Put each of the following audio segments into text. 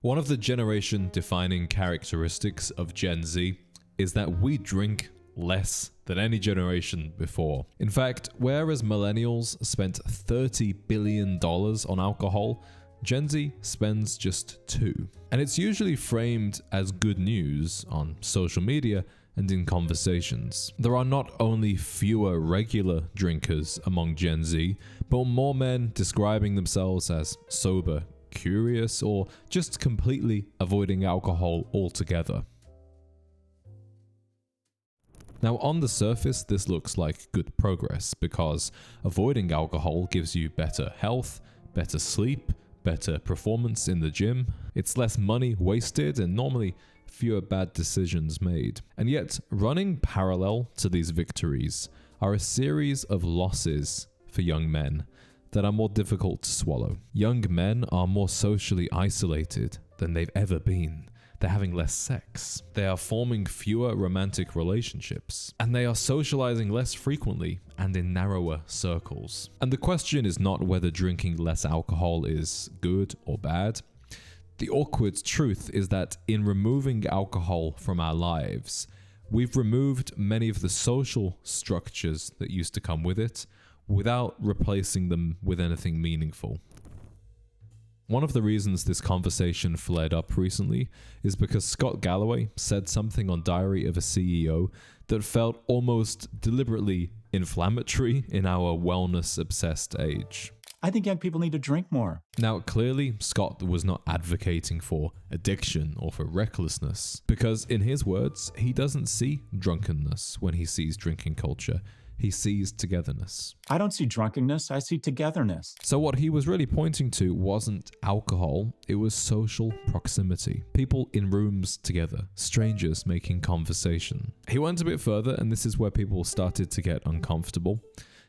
One of the generation-defining characteristics of Gen Z is that we drink less than any generation before. In fact, whereas millennials spent $30 billion on alcohol, Gen Z spends just $2 billion. And it's usually framed as good news on social media and in conversations. There are not only fewer regular drinkers among Gen Z, but more men describing themselves as sober, curious, or just completely avoiding alcohol altogether. Now, on the surface, this looks like good progress because avoiding alcohol gives you better health, better sleep, better performance in the gym. It's less money wasted and normally fewer bad decisions made. And yet, running parallel to these victories are a series of losses for young men that are more difficult to swallow. Young men are more socially isolated than they've ever been. They're having less sex. They are forming fewer romantic relationships. And they are socializing less frequently and in narrower circles. And the question is not whether drinking less alcohol is good or bad. The awkward truth is that in removing alcohol from our lives, we've removed many of the social structures that used to come with it, without replacing them with anything meaningful. One of the reasons this conversation flared up recently is because Scott Galloway said something on Diary of a CEO that felt almost deliberately inflammatory in our wellness-obsessed age. I think young people need to drink more. Now, clearly, Scott was not advocating for addiction or for recklessness, because in his words, he doesn't see drunkenness when he sees drinking culture. He sees togetherness. I don't see drunkenness, I see togetherness. So what he was really pointing to wasn't alcohol, it was social proximity. People in rooms together, strangers making conversation. He went a bit further, and this is where people started to get uncomfortable.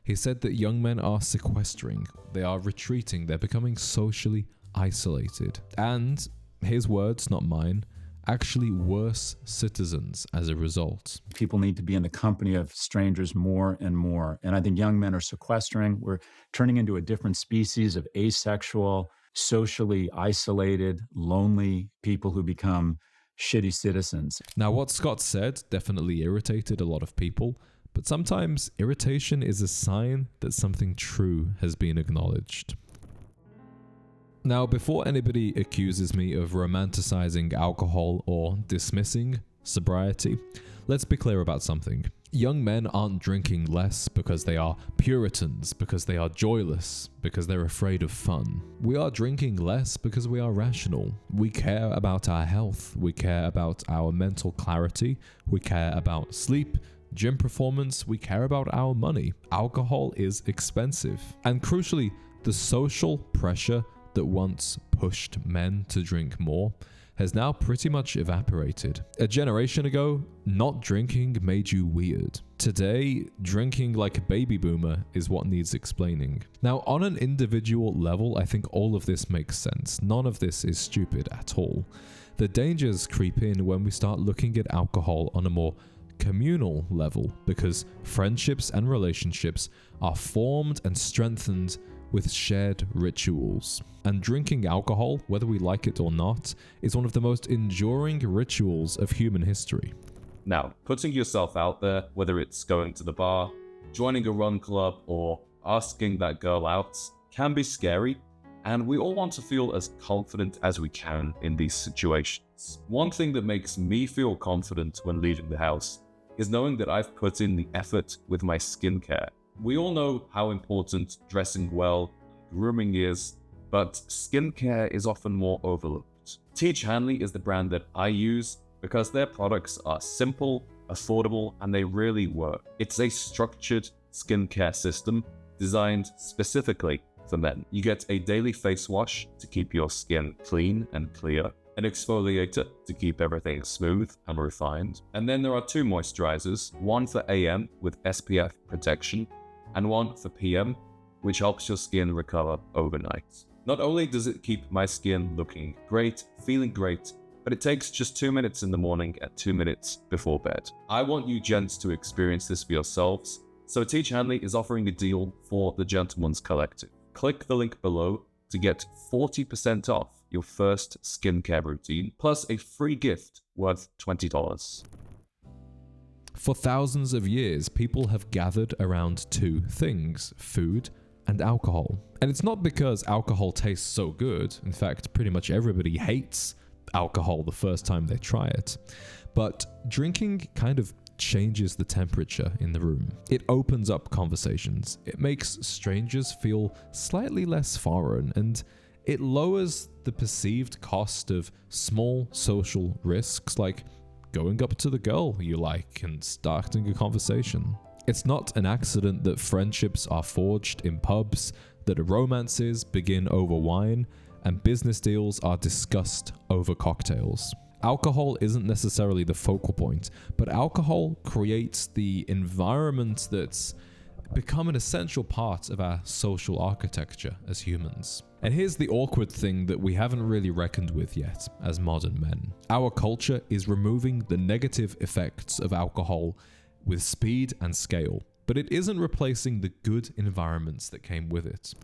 He said that young men are sequestering, they are retreating, they're becoming socially isolated. And, his words, not mine, actually worse citizens as a result. People need to be in the company of strangers more and more. And I think young men are sequestering. We're turning into a different species of asexual, socially isolated, lonely people who become shitty citizens. Now, what Scott said definitely irritated a lot of people, but sometimes irritation is a sign that something true has been acknowledged. Now, before anybody accuses me of romanticizing alcohol or dismissing sobriety, let's be clear about something. Young men aren't drinking less because they are Puritans, because they are joyless, because they're afraid of fun. We are drinking less because we are rational. We care about our health. We care about our mental clarity. We care about sleep, gym performance. We care about our money. Alcohol is expensive. And crucially, the social pressure that once pushed men to drink more has now pretty much evaporated. A generation ago, not drinking made you weird. Today, drinking like a baby boomer is what needs explaining. Now, on an individual level, I think all of this makes sense. None of this is stupid at all. The dangers creep in when we start looking at alcohol on a more communal level, because friendships and relationships are formed and strengthened with shared rituals. And drinking alcohol, whether we like it or not, is one of the most enduring rituals of human history. Now, putting yourself out there, whether it's going to the bar, joining a run club, or asking that girl out, can be scary, and we all want to feel as confident as we can in these situations. One thing that makes me feel confident when leaving the house is knowing that I've put in the effort with my skincare. We all know how important dressing well, grooming is, but skincare is often more overlooked. Teach Hanley is the brand that I use because their products are simple, affordable, and they really work. It's a structured skincare system designed specifically for men. You get a daily face wash to keep your skin clean and clear, an exfoliator to keep everything smooth and refined, and then there are 2 moisturizers, one for AM with SPF protection, and one for PM, which helps your skin recover overnight. Not only does it keep my skin looking great, feeling great, but it takes just 2 minutes in the morning and 2 minutes before bed. I want you gents to experience this for yourselves, so Teach Hanley is offering a deal for the Gentleman's Collective. Click the link below to get 40% off your first skincare routine, plus a free gift worth $20. For thousands of years, people have gathered around two things: food and alcohol. And it's not because alcohol tastes so good. In fact, pretty much everybody hates alcohol the first time they try it. But drinking kind of changes the temperature in the room. It opens up conversations. It makes strangers feel slightly less foreign, and it lowers the perceived cost of small social risks like going up to the girl you like and starting a conversation. It's not an accident that friendships are forged in pubs, that romances begin over wine, and business deals are discussed over cocktails. Alcohol isn't necessarily the focal point, but alcohol creates the environment that's become an essential part of our social architecture as humans. And here's the awkward thing that we haven't really reckoned with yet as modern men. Our culture is removing the negative effects of alcohol with speed and scale, but it isn't replacing the good environments that came with it.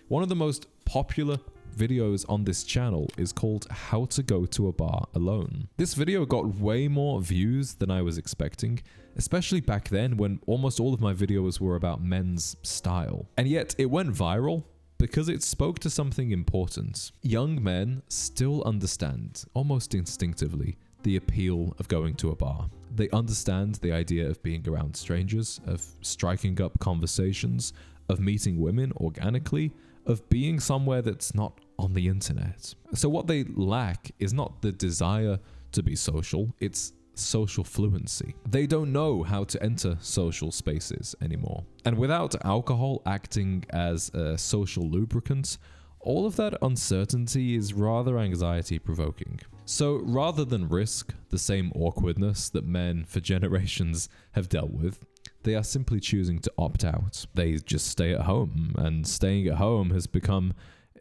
One of the most popular videos on this channel is called How to Go to a Bar Alone. This video got way more views than I was expecting, especially back then when almost all of my videos were about men's style. And yet it went viral because it spoke to something important. Young men still understand, almost instinctively, the appeal of going to a bar. They understand the idea of being around strangers, of striking up conversations, of meeting women organically, of being somewhere that's not on the internet. So what they lack is not the desire to be social, it's social fluency. They don't know how to enter social spaces anymore. And without alcohol acting as a social lubricant, all of that uncertainty is rather anxiety-provoking. So rather than risk the same awkwardness that men for generations have dealt with, they are simply choosing to opt out. They just stay at home, and staying at home has become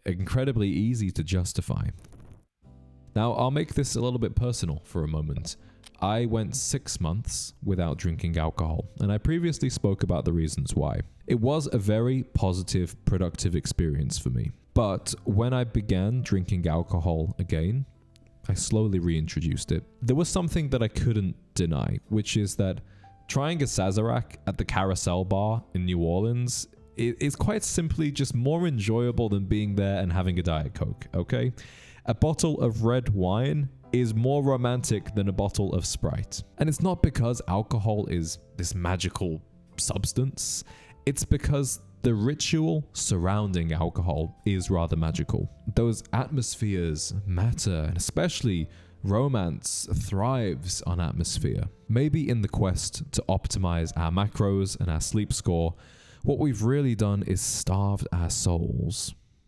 incredibly easy to justify. Now, I'll make this a little bit personal for a moment. I went 6 months without drinking alcohol, and I previously spoke about the reasons why. It was a very positive, productive experience for me. But when I began drinking alcohol again, I slowly reintroduced it. There was something that I couldn't deny, which is that trying a Sazerac at the Carousel Bar in New Orleans is quite simply just more enjoyable than being there and having a Diet Coke, okay? A bottle of red wine is more romantic than a bottle of Sprite. And it's not because alcohol is this magical substance. It's because the ritual surrounding alcohol is rather magical. Those atmospheres matter, and especially romance thrives on atmosphere. Maybe in the quest to optimize our macros and our sleep score, what we've really done is starved our souls.